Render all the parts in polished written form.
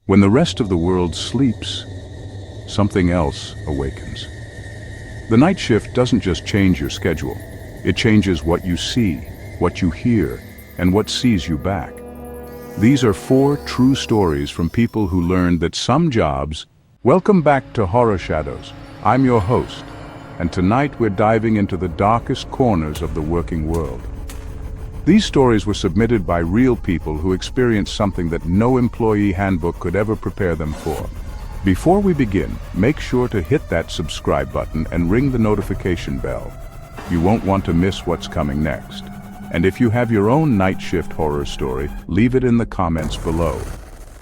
When the rest of the world sleeps, something else awakens. The night shift doesn't just change your schedule. It changes what you see, what you hear, and what sees you back. These are 4 true stories from people who learned that some jobs... Welcome back to Horror Shadows. I'm your host, and tonight we're diving into the darkest corners of the working world. These stories were submitted by real people who experienced something that no employee handbook could ever prepare them for. Before we begin, make sure to hit that subscribe button and ring the notification bell. You won't want to miss what's coming next. And if you have your own night shift horror story, leave it in the comments below.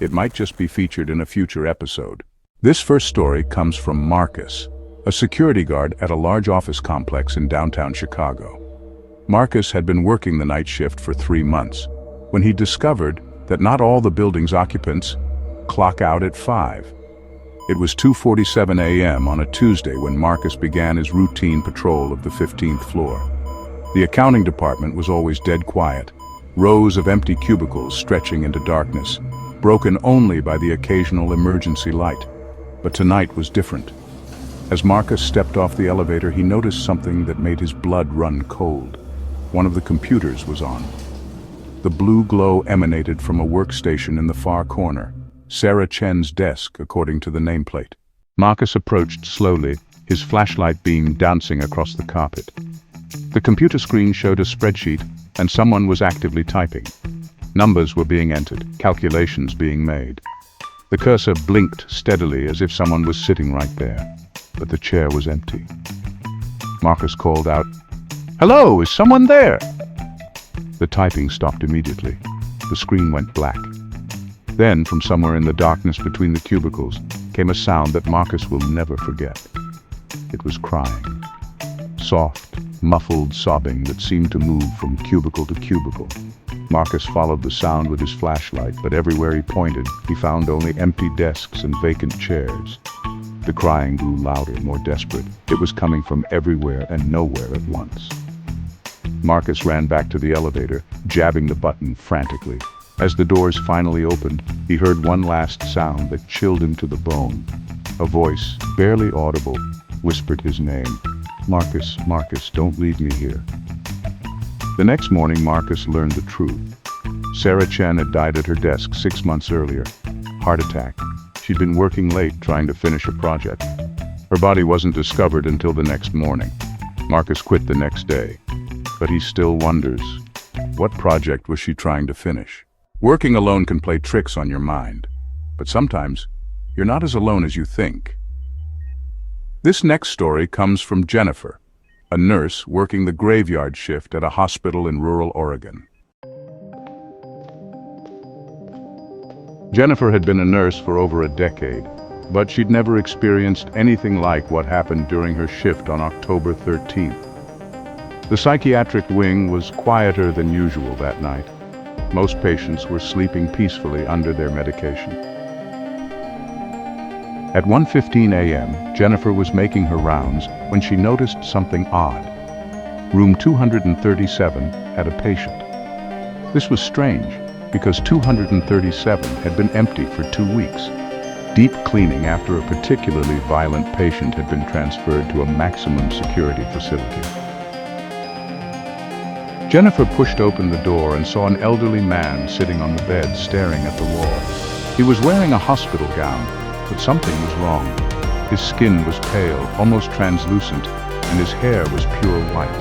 It might just be featured in a future episode. This first story comes from Marcus, a security guard at a large office complex in downtown Chicago. Marcus had been working the night shift for 3 months, when he discovered that not all the building's occupants clock out at 5. It was 2:47 a.m. on a Tuesday when Marcus began his routine patrol of the 15th floor. The accounting department was always dead quiet, rows of empty cubicles stretching into darkness, broken only by the occasional emergency light. But tonight was different. As Marcus stepped off the elevator, he noticed something that made his blood run cold. One of the computers was on. The blue glow emanated from a workstation in the far corner, Sarah Chen's desk, according to the nameplate. Marcus approached slowly, his flashlight beam dancing across the carpet. The computer screen showed a spreadsheet, and someone was actively typing. Numbers were being entered, calculations being made. The cursor blinked steadily as if someone was sitting right there, but the chair was empty. Marcus called out, "Hello, is someone there?" The typing stopped immediately. The screen went black. Then, from somewhere in the darkness between the cubicles, came a sound that Marcus will never forget. It was crying. Soft, muffled sobbing that seemed to move from cubicle to cubicle. Marcus followed the sound with his flashlight, but everywhere he pointed, he found only empty desks and vacant chairs. The crying grew louder, more desperate. It was coming from everywhere and nowhere at once. Marcus ran back to the elevator, jabbing the button frantically. As the doors finally opened, he heard one last sound that chilled him to the bone. A voice, barely audible, whispered his name. "Marcus, Marcus, don't leave me here." The next morning, Marcus learned the truth. Sarah Chen had died at her desk 6 months earlier. Heart attack. She'd been working late trying to finish a project. Her body wasn't discovered until the next morning. Marcus quit the next day. But he still wonders, what project was she trying to finish? Working alone can play tricks on your mind. But sometimes, you're not as alone as you think. This next story comes from Jennifer, a nurse working the graveyard shift at a hospital in rural Oregon. Jennifer had been a nurse for over a decade, but she'd never experienced anything like what happened during her shift on October 13th. The psychiatric wing was quieter than usual that night. Most patients were sleeping peacefully under their medication. At 1:15 a.m., Jennifer was making her rounds when she noticed something odd. Room 237 had a patient. This was strange, because 237 had been empty for 2 weeks. Deep cleaning after a particularly violent patient had been transferred to a maximum security facility. Jennifer pushed open the door and saw an elderly man sitting on the bed staring at the wall. He was wearing a hospital gown, but something was wrong. His skin was pale, almost translucent, and his hair was pure white.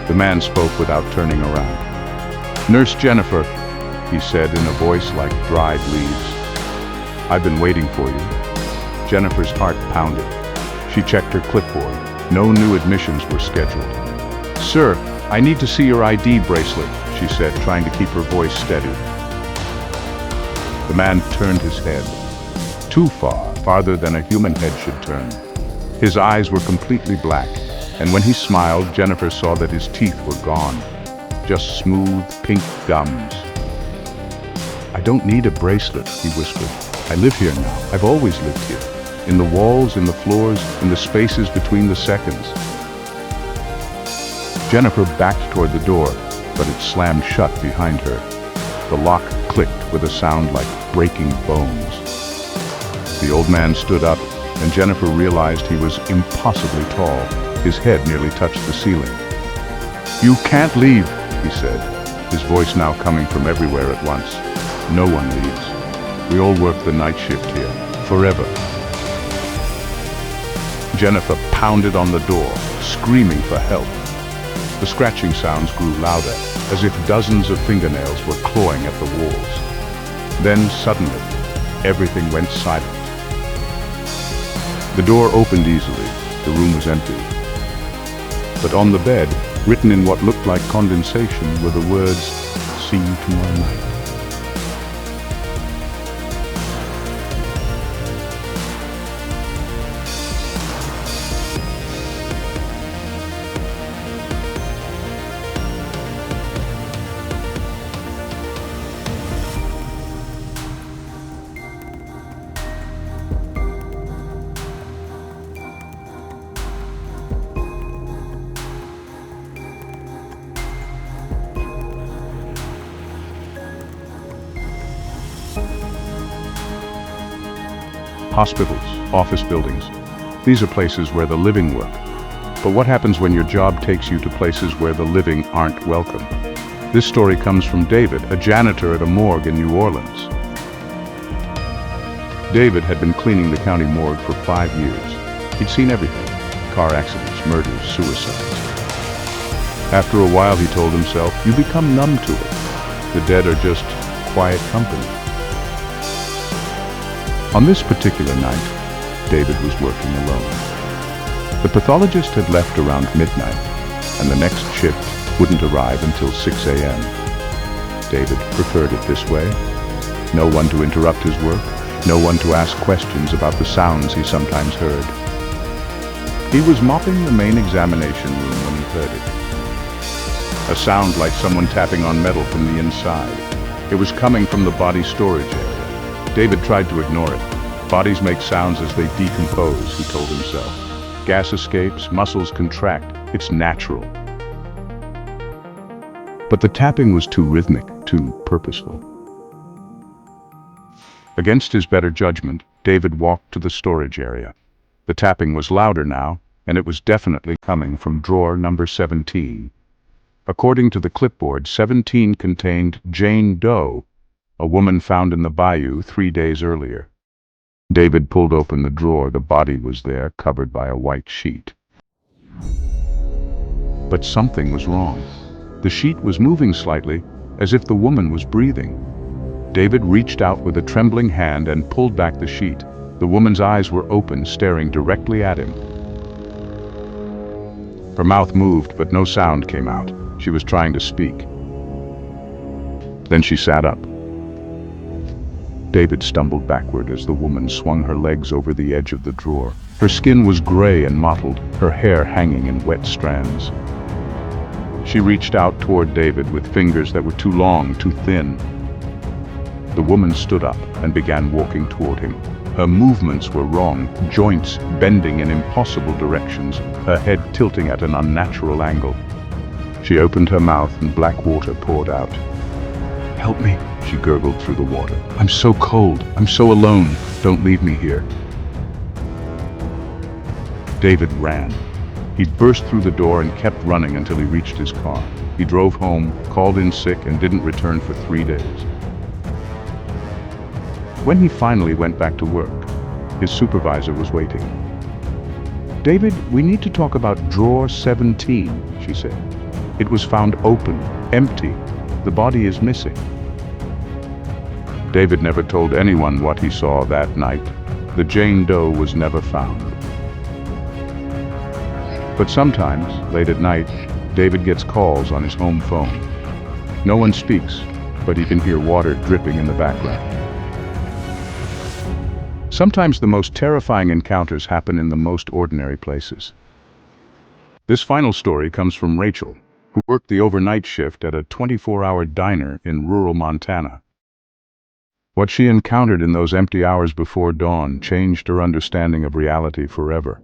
The man spoke without turning around. "Nurse Jennifer," he said in a voice like dried leaves. "I've been waiting for you." Jennifer's heart pounded. She checked her clipboard. No new admissions were scheduled. "Sir, I need to see your ID bracelet," she said, trying to keep her voice steady. The man turned his head. Too far, farther than a human head should turn. His eyes were completely black, and when he smiled, Jennifer saw that his teeth were gone. Just smooth, pink gums. "I don't need a bracelet," he whispered. "I live here now. I've always lived here. In the walls, in the floors, in the spaces between the seconds." Jennifer backed toward the door, but it slammed shut behind her. The lock clicked with a sound like breaking bones. The old man stood up, and Jennifer realized he was impossibly tall. His head nearly touched the ceiling. "You can't leave," he said, his voice now coming from everywhere at once. "No one leaves. We all work the night shift here, forever." Jennifer pounded on the door, screaming for help. The scratching sounds grew louder, as if dozens of fingernails were clawing at the walls. Then, suddenly, everything went silent. The door opened easily. The room was empty. But on the bed, written in what looked like condensation, were the words, "See you tomorrow night." Hospitals, office buildings. These are places where the living work. But what happens when your job takes you to places where the living aren't welcome? This story comes from David, a janitor at a morgue in New Orleans. David had been cleaning the county morgue for 5 years. He'd seen everything: car accidents, murders, suicides. After a while, he told himself, you become numb to it. The dead are just quiet company. On this particular night, David was working alone. The pathologist had left around midnight, and the next shift wouldn't arrive until 6 a.m. David preferred it this way. No one to interrupt his work, no one to ask questions about the sounds he sometimes heard. He was mopping the main examination room when he heard it. A sound like someone tapping on metal from the inside. It was coming from the body storage area. David tried to ignore it. Bodies make sounds as they decompose, he told himself. Gas escapes, muscles contract. It's natural. But the tapping was too rhythmic, too purposeful. Against his better judgment, David walked to the storage area. The tapping was louder now, and it was definitely coming from drawer number 17. According to the clipboard, 17 contained Jane Doe, a woman found in the bayou 3 days earlier. David pulled open the drawer. The body was there, covered by a white sheet. But something was wrong. The sheet was moving slightly, as if the woman was breathing. David reached out with a trembling hand and pulled back the sheet. The woman's eyes were open, staring directly at him. Her mouth moved, but no sound came out. She was trying to speak. Then she sat up. David stumbled backward as the woman swung her legs over the edge of the drawer. Her skin was gray and mottled, her hair hanging in wet strands. She reached out toward David with fingers that were too long, too thin. The woman stood up and began walking toward him. Her movements were wrong, joints bending in impossible directions, her head tilting at an unnatural angle. She opened her mouth and black water poured out. "Help me," she gurgled through the water. "I'm so cold. I'm so alone. Don't leave me here." David ran. He burst through the door and kept running until he reached his car. He drove home, called in sick, and didn't return for 3 days. When he finally went back to work, his supervisor was waiting. "David, we need to talk about drawer 17, she said. "It was found open, empty. The body is missing." David never told anyone what he saw that night. The Jane Doe was never found. But sometimes, late at night, David gets calls on his home phone. No one speaks, but he can hear water dripping in the background. Sometimes the most terrifying encounters happen in the most ordinary places. This final story comes from Rachel, who worked the overnight shift at a 24-hour diner in rural Montana. What she encountered in those empty hours before dawn changed her understanding of reality forever.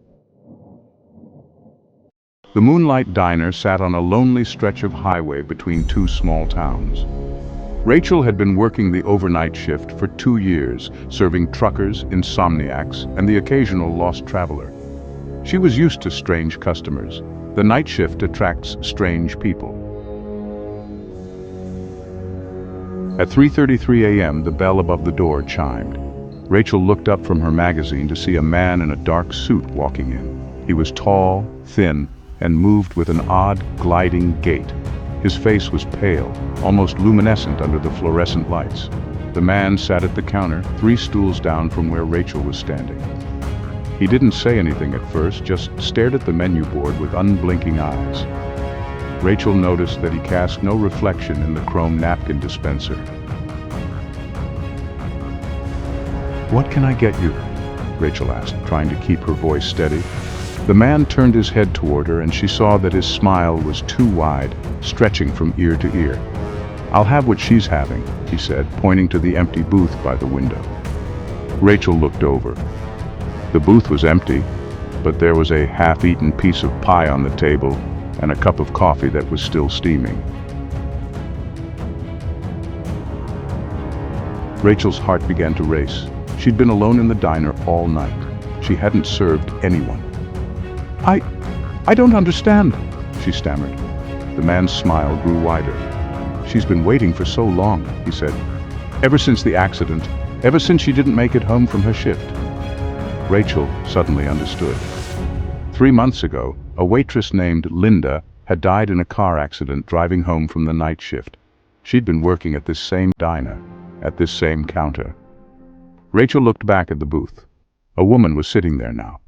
The Moonlight Diner sat on a lonely stretch of highway between two small towns. Rachel had been working the overnight shift for 2 years, serving truckers, insomniacs, and the occasional lost traveler. She was used to strange customers. The night shift attracts strange people. At 3:33 a.m., the bell above the door chimed. Rachel looked up from her magazine to see a man in a dark suit walking in. He was tall, thin, and moved with an odd, gliding gait. His face was pale, almost luminescent under the fluorescent lights. The man sat at the counter, 3 stools down from where Rachel was standing. He didn't say anything at first, just stared at the menu board with unblinking eyes. Rachel noticed that he cast no reflection in the chrome napkin dispenser. "What can I get you?" Rachel asked, trying to keep her voice steady. The man turned his head toward her, and she saw that his smile was too wide, stretching from ear to ear. "I'll have what she's having," he said, pointing to the empty booth by the window. Rachel looked over. The booth was empty, but there was a half-eaten piece of pie on the table and a cup of coffee that was still steaming. Rachel's heart began to race. She'd been alone in the diner all night. She hadn't served anyone. I don't understand," she stammered. The man's smile grew wider. "She's been waiting for so long," he said. "Ever since the accident, ever since she didn't make it home from her shift." Rachel suddenly understood. 3 months ago, a waitress named Linda had died in a car accident driving home from the night shift. She'd been working at this same diner, at this same counter. Rachel looked back at the booth. A woman was sitting there now,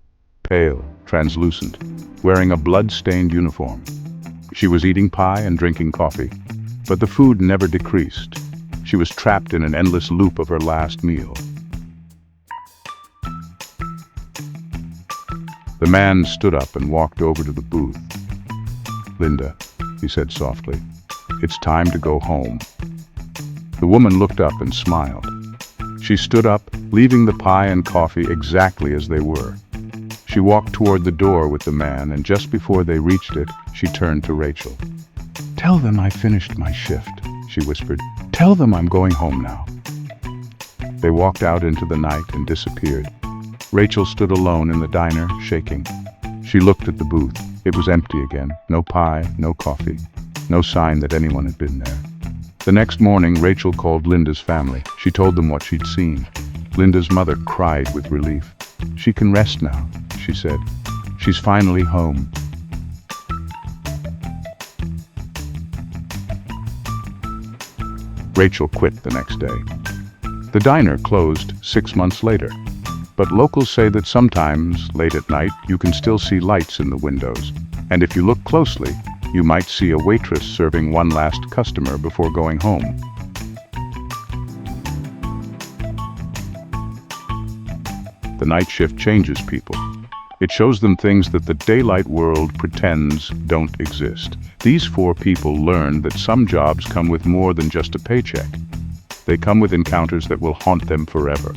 pale, translucent, wearing a blood-stained uniform. She was eating pie and drinking coffee, but the food never decreased. She was trapped in an endless loop of her last meal. The man stood up and walked over to the booth. "Linda," he said softly, "it's time to go home." The woman looked up and smiled. She stood up, leaving the pie and coffee exactly as they were. She walked toward the door with the man, and just before they reached it, she turned to Rachel. "Tell them I finished my shift," she whispered. "Tell them I'm going home now." They walked out into the night and disappeared. Rachel stood alone in the diner, shaking. She looked at the booth. It was empty again. No pie, no coffee, no sign that anyone had been there. The next morning, Rachel called Linda's family. She told them what she'd seen. Linda's mother cried with relief. "She can rest now," she said. "She's finally home." Rachel quit the next day. The diner closed 6 months later. But locals say that sometimes, late at night, you can still see lights in the windows. And if you look closely, you might see a waitress serving one last customer before going home. The night shift changes people. It shows them things that the daylight world pretends don't exist. These 4 people learned that some jobs come with more than just a paycheck. They come with encounters that will haunt them forever.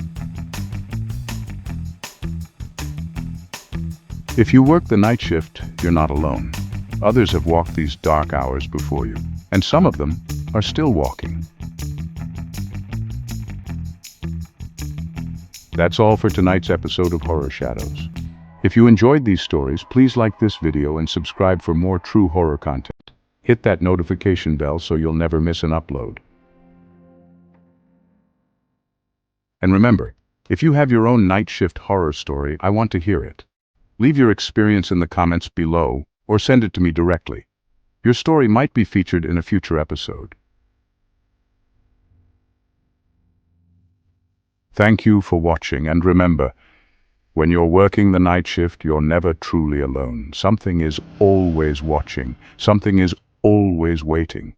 If you work the night shift, you're not alone. Others have walked these dark hours before you, and some of them are still walking. That's all for tonight's episode of Horror Shadows. If you enjoyed these stories, please like this video and subscribe for more true horror content. Hit that notification bell so you'll never miss an upload. And remember, if you have your own night shift horror story, I want to hear it. Leave your experience in the comments below, or send it to me directly. Your story might be featured in a future episode. Thank you for watching, and remember, when you're working the night shift, you're never truly alone. Something is always watching. Something is always waiting.